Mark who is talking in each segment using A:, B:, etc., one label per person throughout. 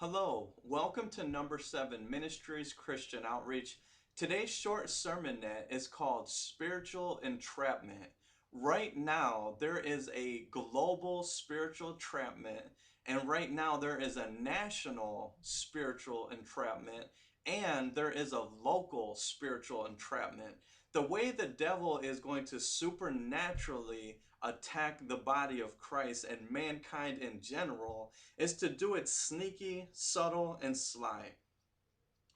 A: Hello, welcome to number 7 Ministries Christian Outreach. Today's short sermonette is called Spiritual Entrapment. Right now, there is a global spiritual entrapment, and right now, there is a national spiritual entrapment, and there is a local spiritual entrapment. The way the devil is going to supernaturally attack the body of Christ and mankind in general is to do it sneaky, subtle, and sly.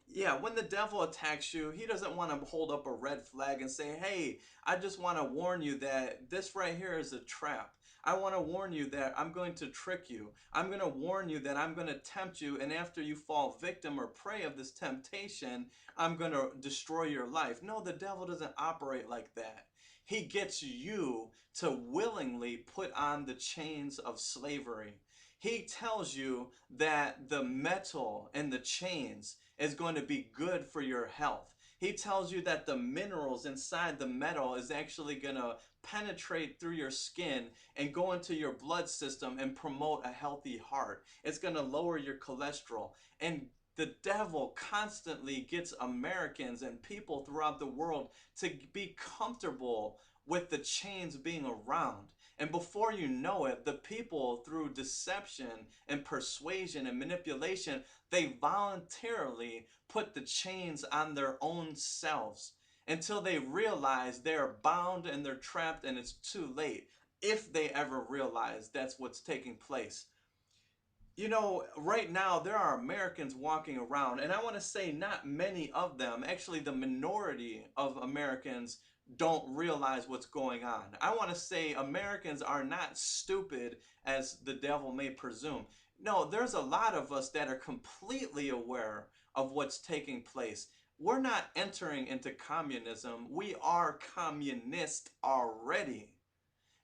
A: Yeah, when the devil attacks you, he doesn't want to hold up a red flag and say, hey, I just want to warn you that this right here is a trap. I want to warn you that I'm going to trick you. I'm going to warn you that I'm going to tempt you, and after you fall victim or prey of this temptation, I'm going to destroy your life. No, the devil doesn't operate like that. He gets you to willingly put on the chains of slavery. He tells you that the metal and the chains is going to be good for your health. He tells you that the minerals inside the metal is actually going to penetrate through your skin and go into your blood system and promote a healthy heart. It's going to lower your cholesterol. And the devil constantly gets Americans and people throughout the world to be comfortable with the chains being around. And before you know it, the people, through deception and persuasion and manipulation, they voluntarily put the chains on their own selves until they realize they're bound and they're trapped and it's too late, if they ever realize that's what's taking place. You know, right now there are Americans walking around, and I want to say not many of them, actually, the minority of Americans don't realize what's going on. I want to say Americans are not stupid as the devil may presume. No, there's a lot of us that are completely aware of what's taking place. We're not entering into communism, we are communist already.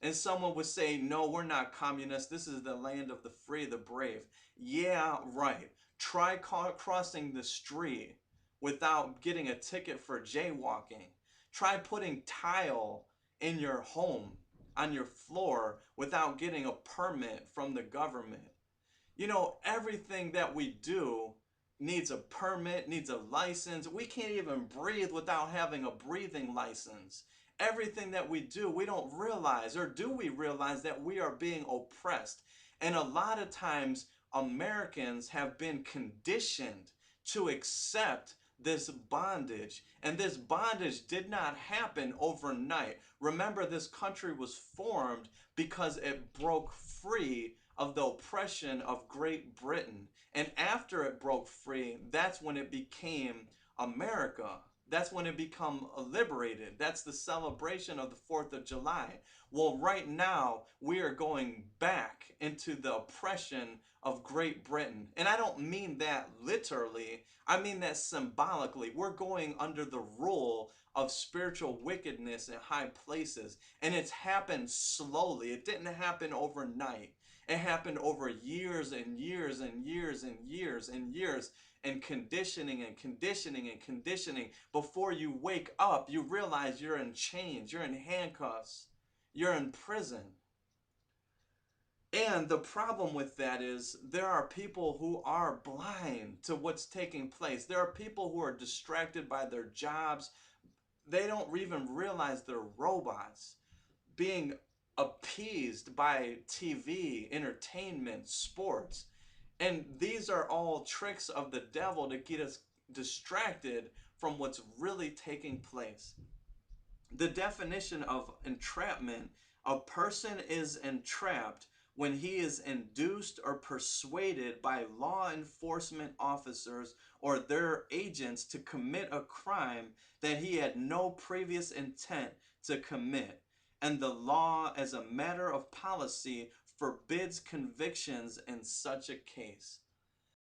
A: And someone would say, no, we're not communists. This is the land of the free, the brave. Yeah, right. Try crossing the street without getting a ticket for jaywalking. Try putting tile in your home, on your floor, without getting a permit from the government. You know, everything that we do needs a permit, needs a license. We can't even breathe without having a breathing license. Everything that we do, we don't realize, or do we realize that we are being oppressed? And a lot of times, Americans have been conditioned to accept this bondage. And this bondage did not happen overnight. Remember, this country was formed because it broke free of the oppression of Great Britain. And after it broke free, that's when it became America. That's when it become liberated. That's the celebration of the 4th of July. Well, right now, we are going back into the oppression of Great Britain. And I don't mean that literally. I mean that symbolically. We're going under the rule of spiritual wickedness in high places. And it's happened slowly. It didn't happen overnight. It happened over years and years and years and years and years, and conditioning and conditioning and conditioning. Before you wake up, you realize you're in chains, you're in handcuffs, you're in prison. And the problem with that is there are people who are blind to what's taking place. There are people who are distracted by their jobs. They don't even realize they're robots being appeased by TV, entertainment, sports. And these are all tricks of the devil to get us distracted from what's really taking place. The definition of entrapment: a person is entrapped when he is induced or persuaded by law enforcement officers or their agents to commit a crime that he had no previous intent to commit, and the law, as a matter of policy, forbids convictions in such a case.